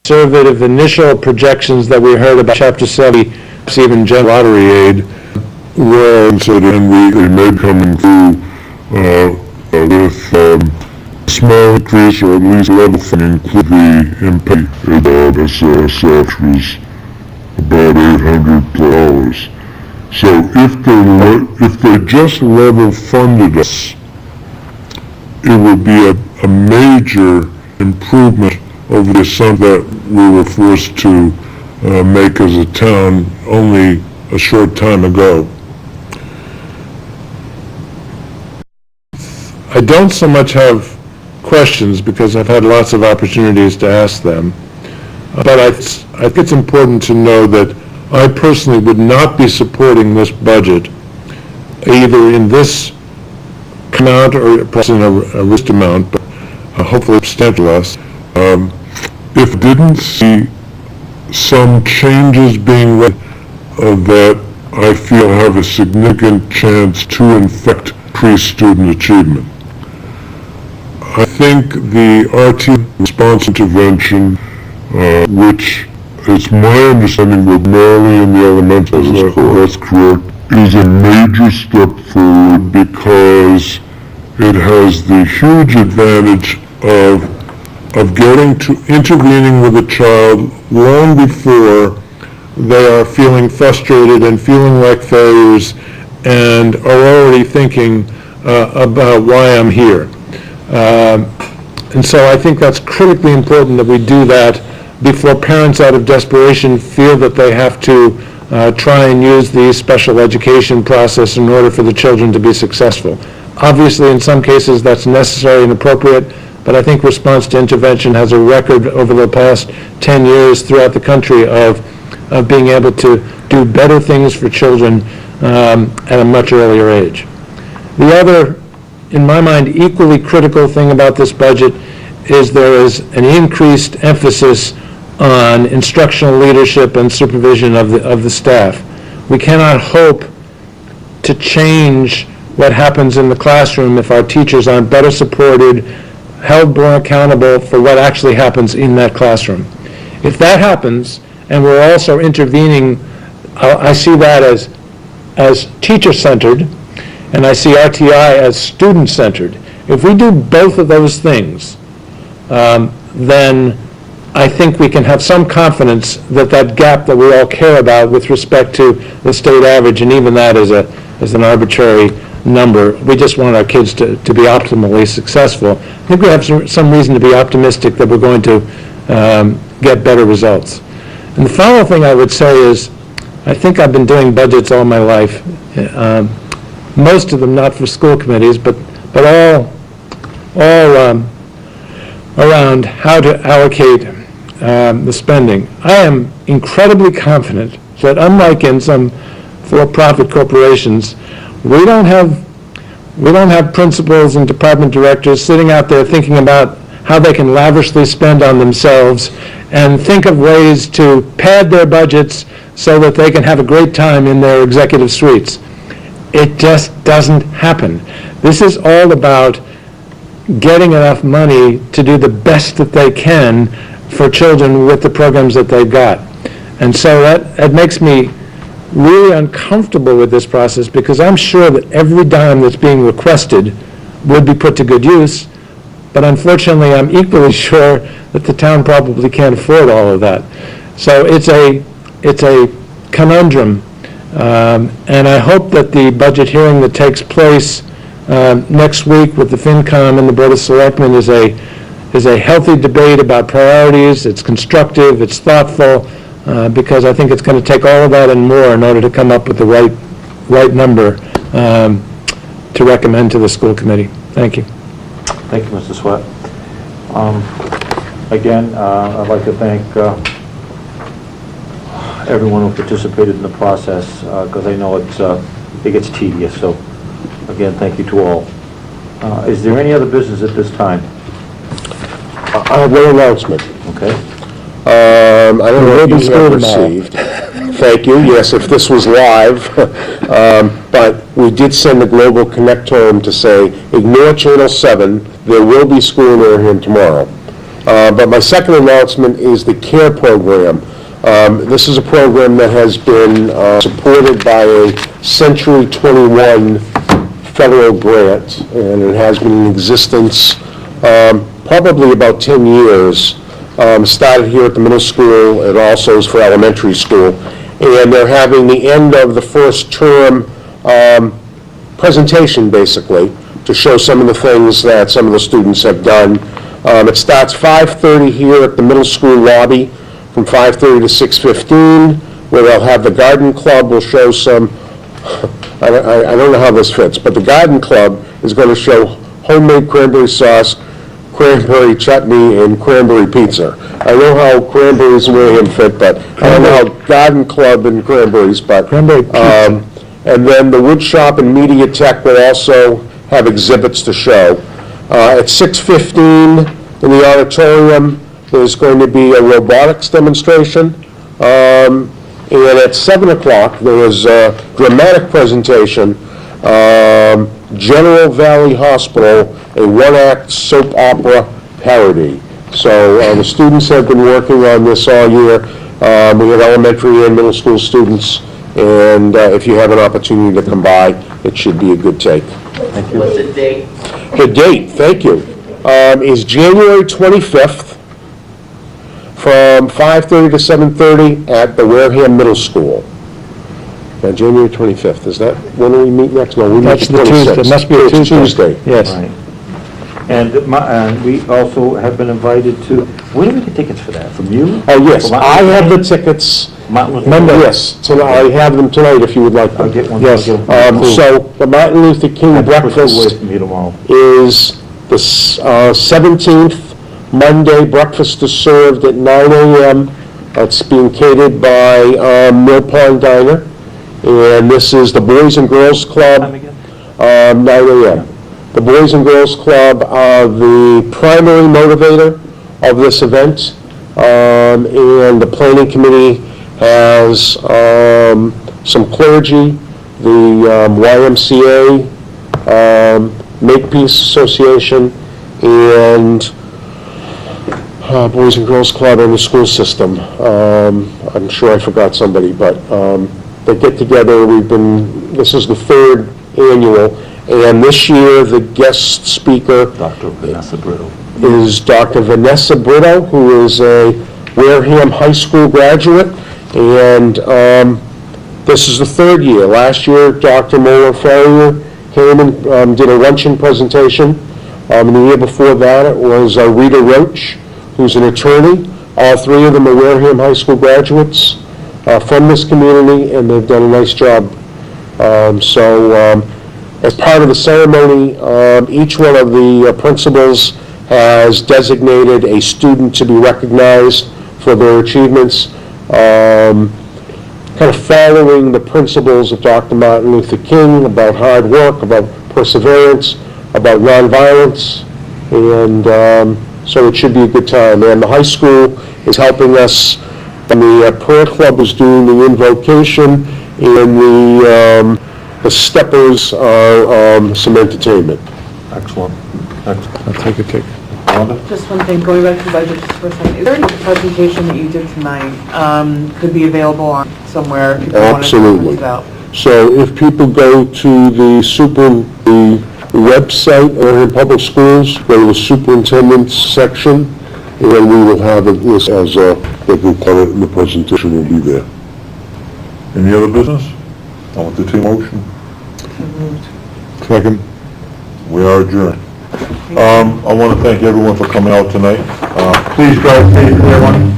conservative initial projections that we heard about Chapter 70, even general lottery aid, were considered, and they may come through with small increase or at least level funding, include the impact as such was about $800. So if they just level funded us, it would be a major improvement over the sum that we were forced to make as a town only a short time ago. I don't so much have questions because I've had lots of opportunities to ask them, but I think it's important to know that I personally would not be supporting this budget either in this amount or perhaps in a reduced amount, but hopefully substantially less, if I didn't see some changes being made that I feel have a significant chance to infect pre-student achievement. I think the RT response intervention, which it's my understanding with primarily in the elementary, that's correct, is a major step forward because it has the huge advantage of getting to intervening with a child long before they are feeling frustrated and feeling like failures and are already thinking about why I'm here. And so I think that's critically important that we do that before parents out of desperation feel that they have to try and use the special education process in order for the children to be successful. Obviously, in some cases, that's necessary and appropriate, but I think response to intervention has a record over the past 10 years throughout the country of being able to do better things for children at a much earlier age. The other, in my mind, equally critical thing about this budget is there is an increased emphasis on instructional leadership and supervision of the staff. We cannot hope to change what happens in the classroom if our teachers aren't better supported, held more accountable for what actually happens in that classroom. If that happens, and we're also intervening, I see that as teacher-centered, and I see RTI as student-centered. If we do both of those things, then I think we can have some confidence that that gap that we all care about with respect to the state average, and even that is an arbitrary number, we just want our kids to be optimally successful. I think we have some reason to be optimistic that we're going to get better results. And the final thing I would say is, I think I've been doing budgets all my life, most of them not for school committees, but all around how to allocate the spending. I am incredibly confident that unlike in some for-profit corporations, we don't have principals and department directors sitting out there thinking about how they can lavishly spend on themselves and think of ways to pad their budgets so that they can have a great time in their executive suites. It just doesn't happen. This is all about getting enough money to do the best that they can for children with the programs that they've got. And so that makes me really uncomfortable with this process because I'm sure that every dime that's being requested would be put to good use, but unfortunately I'm equally sure that the town probably can't afford all of that. So it's a conundrum, and I hope that the budget hearing that takes place next week with the FinCom and the Board of Selectmen is a healthy debate about priorities. It's constructive, it's thoughtful, because I think it's going to take all of that and more in order to come up with the right number to recommend to the school committee. Thank you. Thank you, Mr. Sweat. Again, I'd like to thank everyone who participated in the process because I know it gets tedious. So, again, thank you to all. Is there any other business at this time? I have one announcement. Okay. I don't know if you have received. Thank you. Yes, if this was live. But we did send the Global Connect home to say, ignore Channel 7. There will be school in Wareham tomorrow. But my second announcement is the CARE program. This is a program that has been supported by a Century 21 federal grant, and it has been in existence probably about 10 years. Started here at the middle school, it also is for elementary school, and they're having the end of the first term presentation, basically, to show some of the things that some of the students have done. It starts 5:30 here at the middle school lobby, from 5:30 to 6:15, where they'll have the garden club will show some, I don't know how this fits, but the garden club is going to show homemade cranberry sauce, cranberry chutney, and cranberry pizza. I know how cranberries in Wareham fit, but I don't know how garden club and cranberries, but... Cranberry pizza. And then the wood shop and media tech will also have exhibits to show. At 6:15 in the auditorium, there's going to be a robotics demonstration. And at 7 o'clock, there is a dramatic presentation, General Valley Hospital, a one-act soap opera parody. So the students have been working on this all year. We have elementary and middle school students, and if you have an opportunity to come by, it should be a good take. What's the date? The date, thank you, is January 25th from 5:30 to 7:30 at the Wareham Middle School. Now, January 25th, is that, when do we meet next? No, we meet That's the the Tuesday. 26th. It must be a It's Tuesday. Yes. Right. And we also have been invited to, where do we get tickets for that? From you? Oh, yes, From I have the Martin? tickets. Martin Luther Remember, King? yes, I have them tonight if you would like them. I'll get one. Yes. I'll get one. So, the Martin Luther King Away breakfast from you tomorrow. is the 17th, Monday. Breakfast is served at 9 a.m. It's being catered by Mill Pond Diner. And this is the Boys and Girls Time Club, again? 9 a.m. The Boys and Girls Club are the primary motivator of this event. And the planning committee has some clergy, the YMCA, Makepeace Association, and Boys and Girls Club and the school system. I'm sure I forgot somebody, but they get together. This is the third annual, and this year the guest speaker Dr. Vanessa Brito. is Dr. Vanessa Brito, who is a Wareham High School graduate, and this is the third year. Last year, Dr. MoveWarehamForward came and did a luncheon presentation. And the year before that, it was Rita Roach, who's an attorney. All three of them are Wareham High School graduates from this community, and they've done a nice job. As part of the ceremony, each one of the principals has designated a student to be recognized for their achievements, kind of following the principles of Dr. Martin Luther King about hard work, about perseverance, about nonviolence, and so it should be a good time. And the high school is helping us, and the prayer club is doing the invocation, and the steppers are some entertainment. Excellent. Excellent. I'll take a ticket. Wanda? Just one thing, going back to the budget just for a second, is there any presentation that you did tonight could be available on somewhere if people wanted to Absolutely. check it out? So if people go to the website or in public schools, go to the superintendent's section, and then we will have it listed as they can call it, and the presentation will be there. Any other business? I'll entertain a motion. Second. We are adjourned. I want to thank everyone for coming out tonight. Please drive safe, everyone.